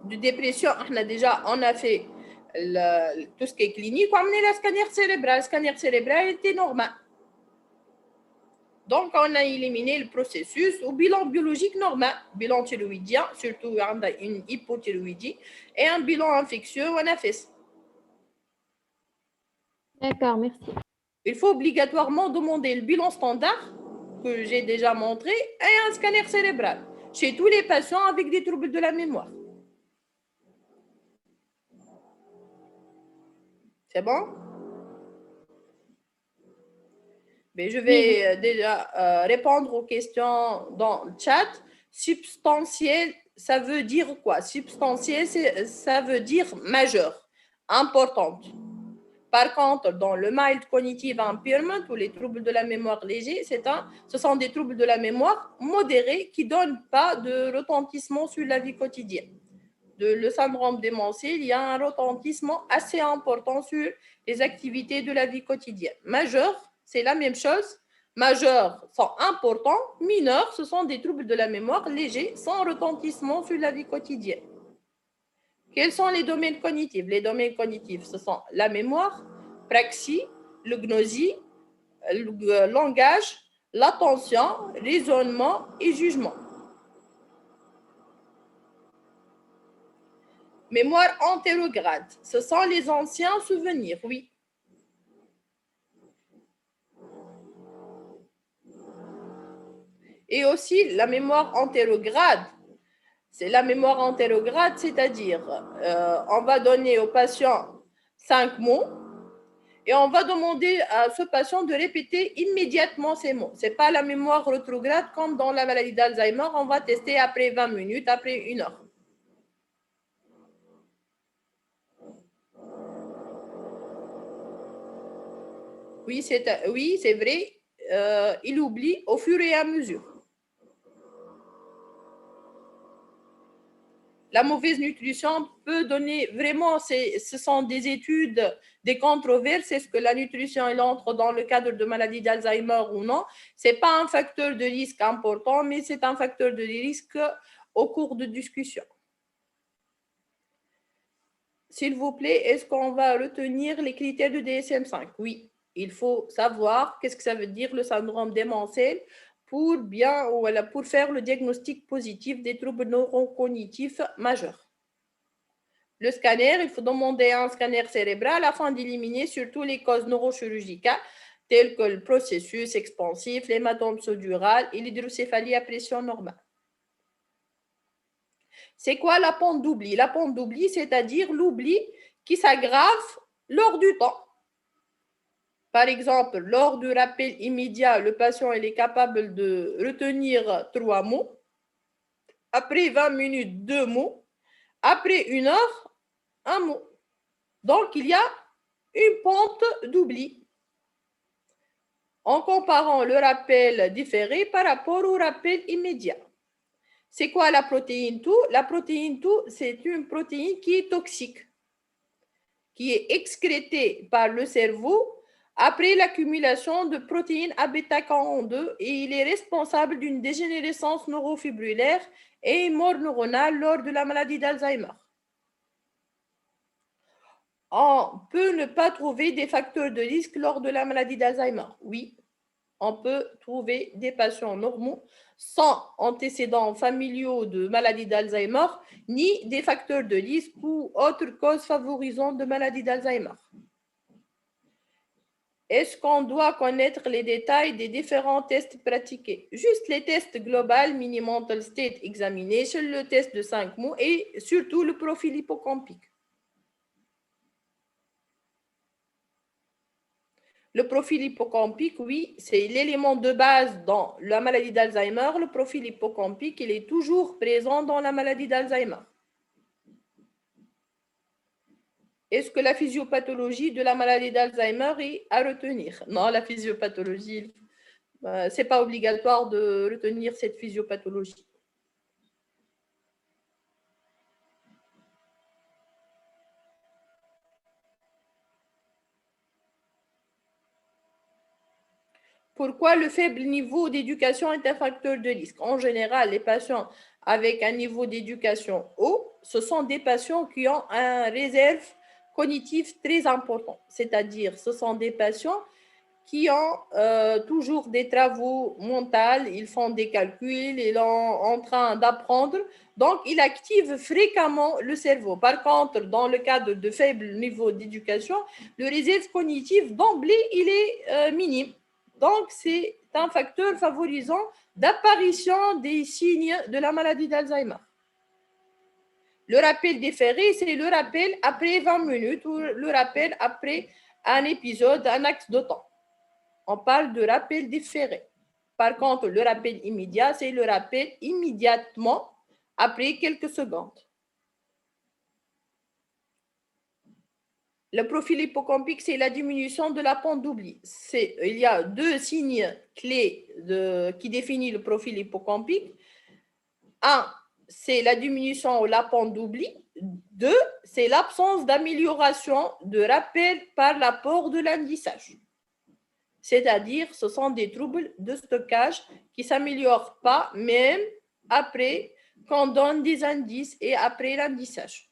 De dépression, on a fait tout ce qui est clinique, on a mené le scanner cérébral. Le scanner cérébral était normal. Donc, on a éliminé le processus au bilan biologique normal, bilan thyroïdien, surtout une hypothyroïdie, et un bilan infectieux, on a fait ça. D'accord, merci. Il faut obligatoirement demander le bilan standard que j'ai déjà montré et un scanner cérébral chez tous les patients avec des troubles de la mémoire. C'est bon? Mais je vais déjà répondre aux questions dans le chat. Substantiel, ça veut dire quoi? Substantiel, ça veut dire majeur, importante. Par contre, dans le mild cognitive impairment ou les troubles de la mémoire légers, ce sont des troubles de la mémoire modérés qui ne donnent pas de retentissement sur la vie quotidienne. Le syndrome démentiel, il y a un retentissement assez important sur les activités de la vie quotidienne. Majeur, c'est la même chose. Majeurs sont importants, mineurs, ce sont des troubles de la mémoire légers sans retentissement sur la vie quotidienne. Quels sont les domaines cognitifs? Les domaines cognitifs, ce sont la mémoire, praxie, le gnosie, le langage, l'attention, raisonnement et jugement. Mémoire antérograde, ce sont les anciens souvenirs, oui. Et aussi, la mémoire antérograde, C'est la mémoire antérograde, c'est-à-dire on va donner au patient 5 mots et on va demander à ce patient de répéter immédiatement ces mots. Ce n'est pas la mémoire rétrograde comme dans la maladie d'Alzheimer, on va tester après 20 minutes, après 1 heure. Oui, c'est vrai, il oublie au fur et à mesure. La mauvaise nutrition peut donner vraiment, ce sont des études, des controverses, est-ce que la nutrition elle entre dans le cadre de maladie d'Alzheimer ou non. Ce n'est pas un facteur de risque important, mais c'est un facteur de risque au cours de discussion. S'il vous plaît, est-ce qu'on va retenir les critères de DSM-5? Oui, il faut savoir qu'est-ce que ça veut dire le syndrome démentiel pour faire le diagnostic positif des troubles neurocognitifs majeurs. Le scanner, il faut demander un scanner cérébral afin d'éliminer surtout les causes neurochirurgicales telles que le processus expansif, l'hématome sous-dural et l'hydrocéphalie à pression normale. C'est quoi la pente d'oubli? La pente d'oubli, c'est-à-dire l'oubli qui s'aggrave lors du temps. Par exemple, lors du rappel immédiat, le patient il est capable de retenir 3 mots. Après 20 minutes, 2 mots. Après 1 heure, 1 mot. Donc, il y a une pente d'oubli en comparant le rappel différé par rapport au rappel immédiat. C'est quoi la protéine TOU? La protéine TOU, c'est une protéine qui est toxique, qui est excrétée par le cerveau après l'accumulation de protéines A-bêta-42 et il est responsable d'une dégénérescence neurofibrillaire et une mort neuronale lors de la maladie d'Alzheimer. On peut ne pas trouver des facteurs de risque lors de la maladie d'Alzheimer. Oui, on peut trouver des patients normaux sans antécédents familiaux de maladie d'Alzheimer, ni des facteurs de risque ou autres causes favorisantes de maladie d'Alzheimer. Est-ce qu'on doit connaître les détails des différents tests pratiqués? Juste les tests globaux, Mini-Mental State Examination, le test de 5 mots et surtout le profil hippocampique. Le profil hippocampique, oui, c'est l'élément de base dans la maladie d'Alzheimer. Le profil hippocampique, il est toujours présent dans la maladie d'Alzheimer. Est-ce que la physiopathologie de la maladie d'Alzheimer est à retenir? Non, la physiopathologie, ce n'est pas obligatoire de retenir cette physiopathologie. Pourquoi le faible niveau d'éducation est un facteur de risque? En général, les patients avec un niveau d'éducation haut, ce sont des patients qui ont une réserve cognitive très importante. C'est-à-dire, ce sont des patients qui ont toujours des travaux mentaux, ils font des calculs, ils sont en train d'apprendre. Donc, ils activent fréquemment le cerveau. Par contre, dans le cadre de faible niveau d'éducation, le réserve cognitive d'emblée, il est minime. Donc, c'est un facteur favorisant d'apparition des signes de la maladie d'Alzheimer. Le rappel différé, c'est le rappel après 20 minutes ou le rappel après un épisode, un axe de temps. On parle de rappel différé. Par contre, le rappel immédiat, c'est le rappel immédiatement après quelques secondes. Le profil hippocampique, c'est la diminution de la pente d'oubli. Il y a 2 signes clés qui définissent le profil hippocampique. 1, c'est la diminution de la pente d'oubli. 2, c'est l'absence d'amélioration de rappel par l'apport de l'indissage. C'est-à-dire, ce sont des troubles de stockage qui ne s'améliorent pas, même après qu'on donne des indices et après l'indissage.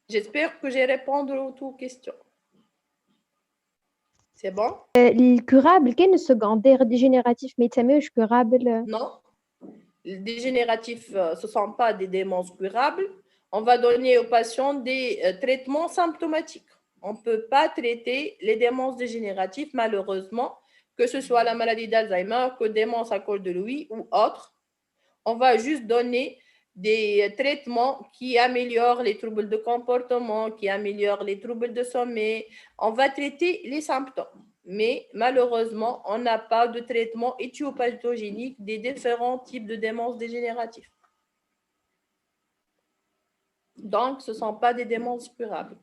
J'espère que j'ai répondu à toutes les questions. C'est bon? الكورابل كان السكندير ديجينيراتيف ما يتسميوش كورابل؟ Non. Les dégénératifs, ce ne sont pas des démences curables. On va donner aux patients des traitements symptomatiques. On ne peut pas traiter les démences dégénératives, malheureusement, que ce soit la maladie d'Alzheimer, que démence à col de Lewy ou autre. On va juste donner des traitements qui améliorent les troubles de comportement, qui améliorent les troubles de sommeil. On va traiter les symptômes. Mais malheureusement, on n'a pas de traitement éthiopathogénique des différents types de démence dégénérative. Donc, ce ne sont pas des démences curables.